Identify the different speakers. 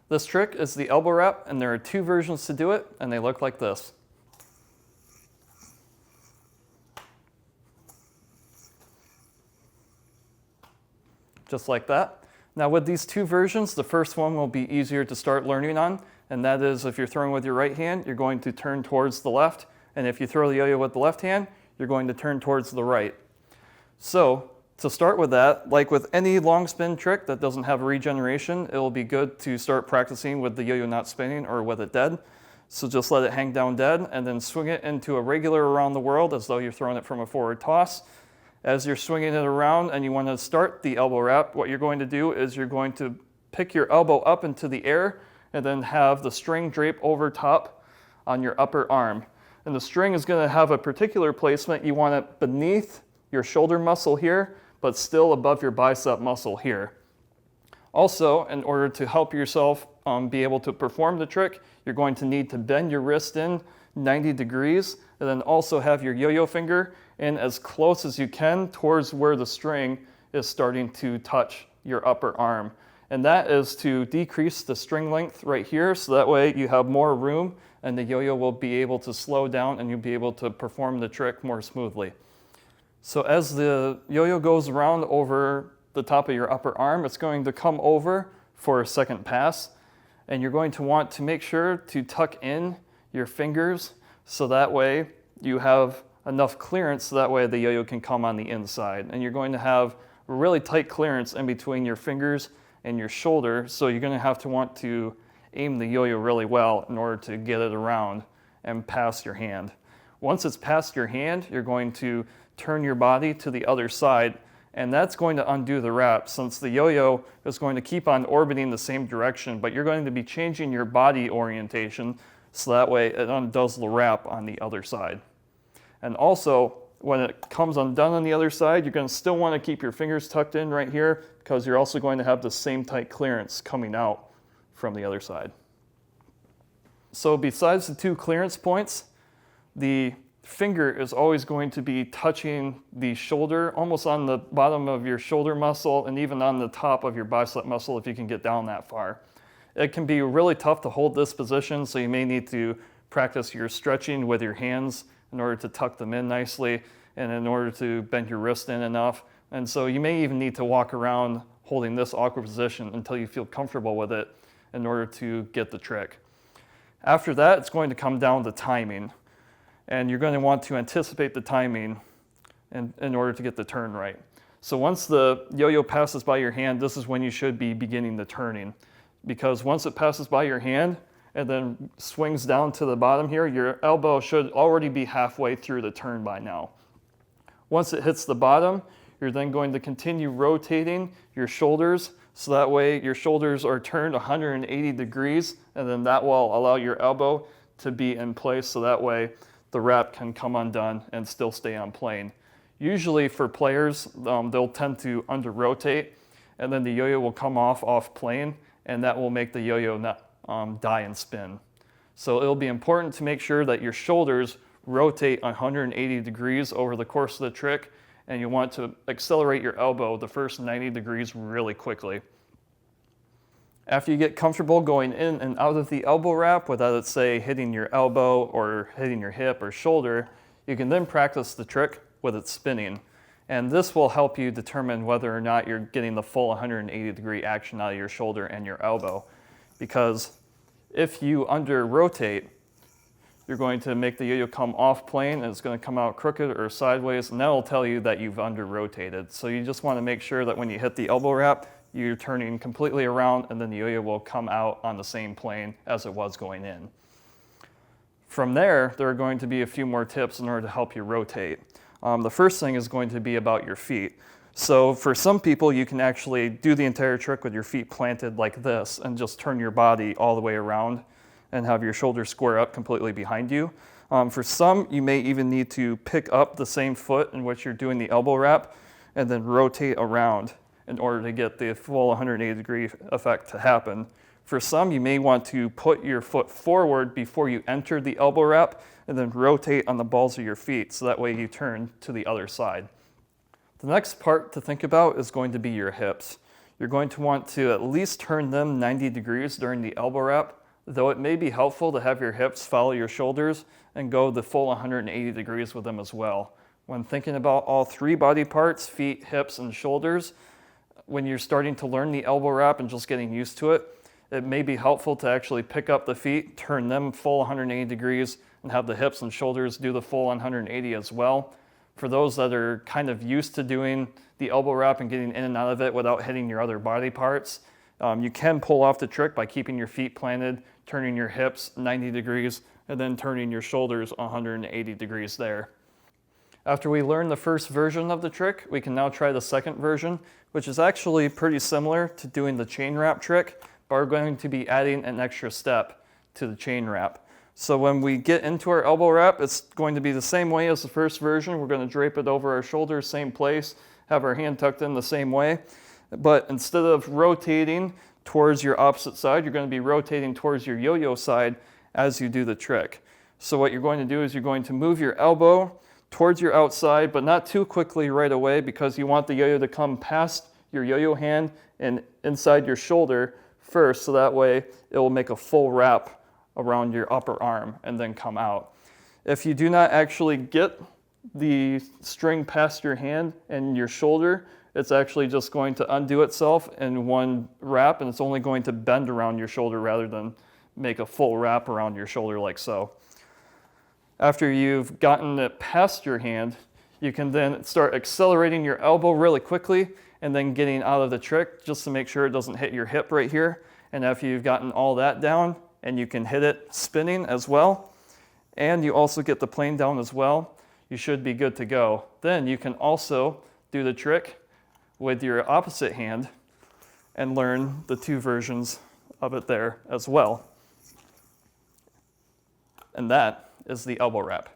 Speaker 1: This trick is the elbow wrap, and there are two versions to do it, and they look like this. Just like that. Now with these two versions, the first one will be easier to start learning on, and that is if you're throwing with your right hand, you're going to turn towards the left, and if you throw the yo-yo with the left hand, you're going to turn towards the right. So to start with that, like with any long spin trick that doesn't have regeneration, it'll be good to start practicing with the yo-yo not spinning or with it dead. So just let it hang down dead and then swing it into a regular around the world as though you're throwing it from a forward toss. As you're swinging it around and you want to start the elbow wrap, what you're going to do is you're going to pick your elbow up into the air and then have the string drape over top on your upper arm. And the string is going to have a particular placement. You want it beneath your shoulder muscle here, but still above your bicep muscle here. Also, in order to help yourself be able to perform the trick, you're going to need to bend your wrist in 90 degrees and then also have your yo-yo finger in as close as you can towards where the string is starting to touch your upper arm. And that is to decrease the string length right here, so that way you have more room and the yo-yo will be able to slow down and you'll be able to perform the trick more smoothly. So as the yo-yo goes around over the top of your upper arm, it's going to come over for a second pass, and you're going to want to make sure to tuck in your fingers so that way you have enough clearance so that way the yo-yo can come on the inside. And you're going to have a really tight clearance in between your fingers and your shoulder, so you're going to want to aim the yo-yo really well in order to get it around and past your hand. Once it's past your hand, you're going to turn your body to the other side, and that's going to undo the wrap since the yo-yo is going to keep on orbiting the same direction, but you're going to be changing your body orientation so that way it undoes the wrap on the other side. And also, when it comes undone on the other side, you're going to still want to keep your fingers tucked in right here because you're also going to have the same tight clearance coming out from the other side. So besides the two clearance points, the finger is always going to be touching the shoulder, almost on the bottom of your shoulder muscle and even on the top of your bicep muscle if you can get down that far. It can be really tough to hold this position, so you may need to practice your stretching with your hands in order to tuck them in nicely and in order to bend your wrist in enough. And so you may even need to walk around holding this awkward position until you feel comfortable with it in order to get the trick. After that, it's going to come down to timing. And you're going to want to anticipate the timing in order to get the turn right. So once the yo-yo passes by your hand, this is when you should be beginning the turning. Because once it passes by your hand and then swings down to the bottom here, your elbow should already be halfway through the turn by now. Once it hits the bottom, you're then going to continue rotating your shoulders so that way your shoulders are turned 180 degrees, and then that will allow your elbow to be in place so that way the wrap can come undone and still stay on plane. Usually for players, they'll tend to under-rotate, and then the yo-yo will come off plane, and that will make the yo-yo not die and spin. So it'll be important to make sure that your shoulders rotate 180 degrees over the course of the trick, and you want to accelerate your elbow the first 90 degrees really quickly. After you get comfortable going in and out of the elbow wrap without it, say, hitting your elbow or hitting your hip or shoulder, you can then practice the trick with it spinning. And this will help you determine whether or not you're getting the full 180 degree action out of your shoulder and your elbow. Because if you under-rotate, you're going to make the yo-yo come off plane and it's going to come out crooked or sideways, and that will tell you that you've under-rotated. So you just want to make sure that when you hit the elbow wrap, you're turning completely around and then the yo-yo will come out on the same plane as it was going in. From there are going to be a few more tips in order to help you rotate. The first thing is going to be about your feet. So for some people, you can actually do the entire trick with your feet planted like this and just turn your body all the way around and have your shoulders square up completely behind you. For some, you may even need to pick up the same foot in which you're doing the elbow wrap and then rotate around in order to get the full 180 degree effect to happen. For some, you may want to put your foot forward before you enter the elbow wrap and then rotate on the balls of your feet so that way you turn to the other side. The next part to think about is going to be your hips. You're going to want to at least turn them 90 degrees during the elbow wrap, though it may be helpful to have your hips follow your shoulders and go the full 180 degrees with them as well. When thinking about all three body parts, feet, hips, and shoulders, when you're starting to learn the elbow wrap and just getting used to it, it may be helpful to actually pick up the feet, turn them full 180 degrees, and have the hips and shoulders do the full 180 as well. For those that are kind of used to doing the elbow wrap and getting in and out of it without hitting your other body parts, you can pull off the trick by keeping your feet planted, turning your hips 90 degrees, and then turning your shoulders 180 degrees there. After we learn the first version of the trick, we can now try the second version, which is actually pretty similar to doing the chain wrap trick, but we're going to be adding an extra step to the chain wrap. So when we get into our elbow wrap, it's going to be the same way as the first version. We're going to drape it over our shoulders, same place, have our hand tucked in the same way. But instead of rotating towards your opposite side, you're going to be rotating towards your yo-yo side as you do the trick. So what you're going to do is you're going to move your elbow towards your outside, but not too quickly right away, because you want the yo-yo to come past your yo-yo hand and inside your shoulder first, so that way it will make a full wrap around your upper arm and then come out. If you do not actually get the string past your hand and your shoulder, it's actually just going to undo itself in one wrap, and it's only going to bend around your shoulder rather than make a full wrap around your shoulder like so. After you've gotten it past your hand, you can then start accelerating your elbow really quickly and then getting out of the trick just to make sure it doesn't hit your hip right here. And after you've gotten all that down, and you can hit it spinning as well, and you also get the plane down as well, you should be good to go. Then you can also do the trick with your opposite hand and learn the two versions of it there as well. And that is the elbow wrap.